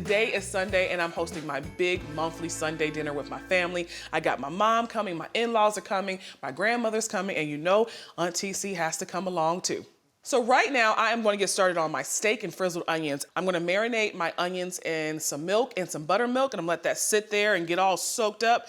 Today is Sunday and I'm hosting my big monthly Sunday dinner with my family. I got my mom coming, my in-laws are coming, my grandmother's coming, and you know Auntie C has to come along too. So right now I am going to get started on my steak and frizzled onions. I'm going to marinate my onions in some milk and some buttermilk, and I'm going to let that sit there and get all soaked up.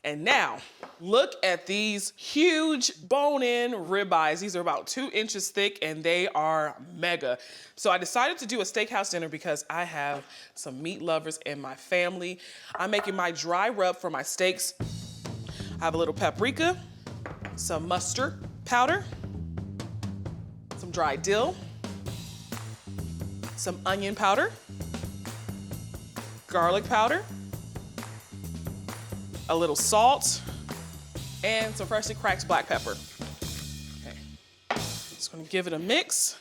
And now, look at these huge bone-in ribeyes. These are about 2 inches thick and they are mega. So I decided to do a steakhouse dinner because I have some meat lovers in my family. I'm making my dry rub for my steaks. I have a little paprika, some mustard powder, some dry dill, some onion powder, garlic powder, a little salt, and some freshly cracked black pepper. Okay, just gonna give it a mix.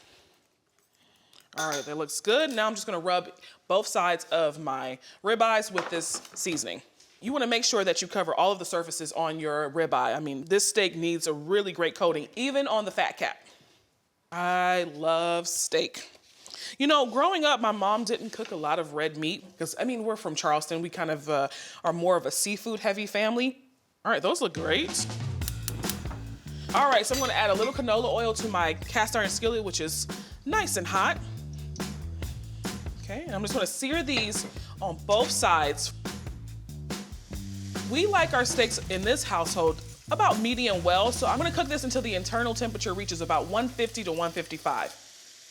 All right, that looks good. Now I'm just gonna rub both sides of my ribeyes with this seasoning. You wanna make sure that you cover all of the surfaces on your ribeye. I mean, this steak needs a really great coating, even on the fat cap. I love steak. You know, growing up, my mom didn't cook a lot of red meat because, I mean, we're from Charleston. We kind of are more of a seafood heavy family. All right, those look great. All right, so I'm gonna add a little canola oil to my cast iron skillet, which is nice and hot. Okay, and I'm just gonna sear these on both sides. We like our steaks in this household about medium well, so I'm gonna cook this until the internal temperature reaches about 150 to 155.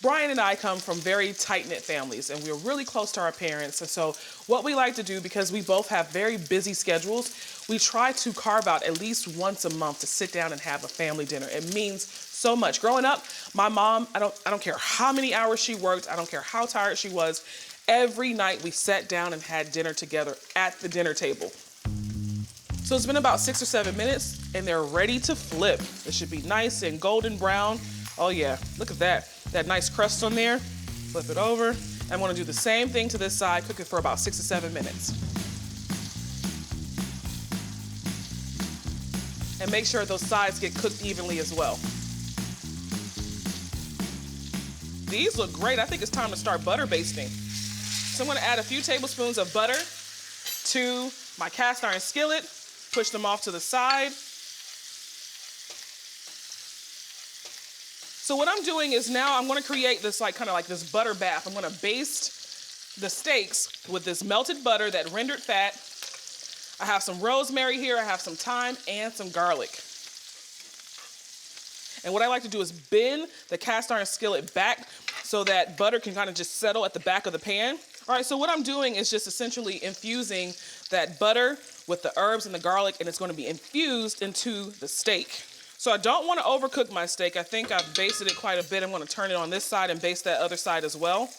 Brian and I come from very tight-knit families and we're really close to our parents. And so what we like to do, because we both have very busy schedules, we try to carve out at least once a month to sit down and have a family dinner. It means so much. Growing up, my mom, I don't care how many hours she worked, I don't care how tired she was, every night we sat down and had dinner together at the dinner table. So it's been about 6 or 7 minutes and they're ready to flip. It should be nice and golden brown. Oh yeah, look at that. That nice crust on there. Flip it over. I'm gonna do the same thing to this side, cook it for about 6 to 7 minutes. And make sure those sides get cooked evenly as well. These look great. I think it's time to start butter basting. So I'm gonna add a few tablespoons of butter to my cast iron skillet, push them off to the side. So what I'm doing is now I'm gonna create this kind of like this butter bath. I'm gonna baste the steaks with this melted butter, that rendered fat. I have some rosemary here, I have some thyme and some garlic. And what I like to do is bend the cast iron skillet back so that butter can kind of just settle at the back of the pan. All right, so what I'm doing is just essentially infusing that butter with the herbs and the garlic, and it's gonna be infused into the steak. So I don't want to overcook my steak. I think I've basted it quite a bit. I'm going to turn it on this side and baste that other side as well.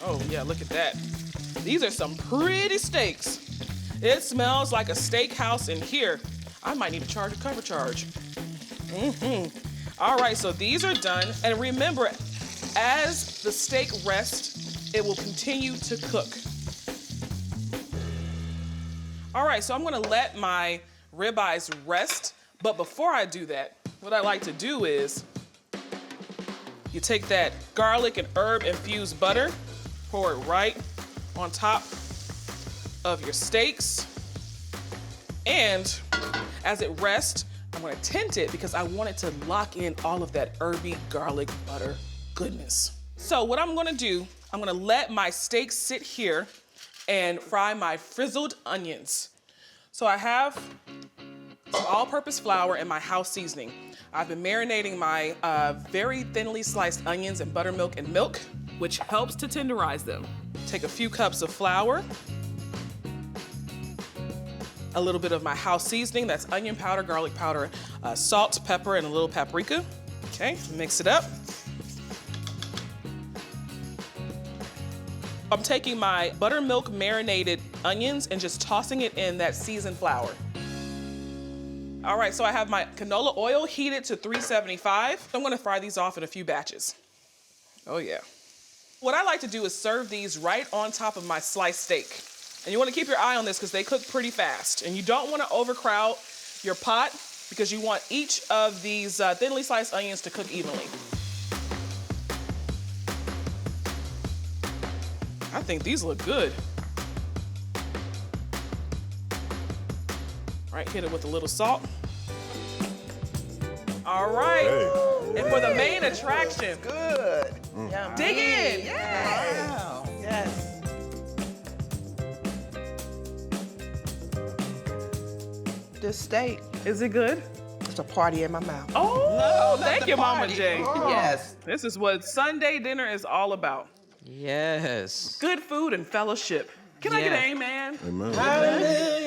Oh yeah, look at that. These are some pretty steaks. It smells like a steakhouse in here. I might need to charge a cover charge. All right, so these are done. And remember, as the steak rests, it will continue to cook. All right, so I'm going to let my ribeyes rest. But before I do that, what I like to do is you take that garlic and herb infused butter, pour it right on top of your steaks. And as it rests, I'm gonna tint it because I want it to lock in all of that herby garlic butter goodness. So what I'm gonna do, I'm gonna let my steaks sit here and fry my frizzled onions. So I have some all-purpose flour and my house seasoning. I've been marinating my very thinly sliced onions in buttermilk and milk, which helps to tenderize them. Take a few cups of flour, a little bit of my house seasoning, that's onion powder, garlic powder, salt, pepper, and a little paprika. Okay, mix it up. I'm taking my buttermilk marinated onions and just tossing it in that seasoned flour. All right, so I have my canola oil heated to 375. I'm gonna fry these off in a few batches. Oh yeah. What I like to do is serve these right on top of my sliced steak. And you wanna keep your eye on this because they cook pretty fast. And you don't wanna overcrowd your pot because you want each of these thinly sliced onions to cook evenly. I I think these look good. Right, hit it with a little salt. All right, and for the main attraction. Good. Dig in. Yes. Wow. Yes. This steak, Is it good? it's a party in my mouth. Oh, No, not thank the you, Mama party. J. Yes. This is what Sunday dinner is all about. Yes. Good food and fellowship. Can I get an amen? Amen. Hallelujah.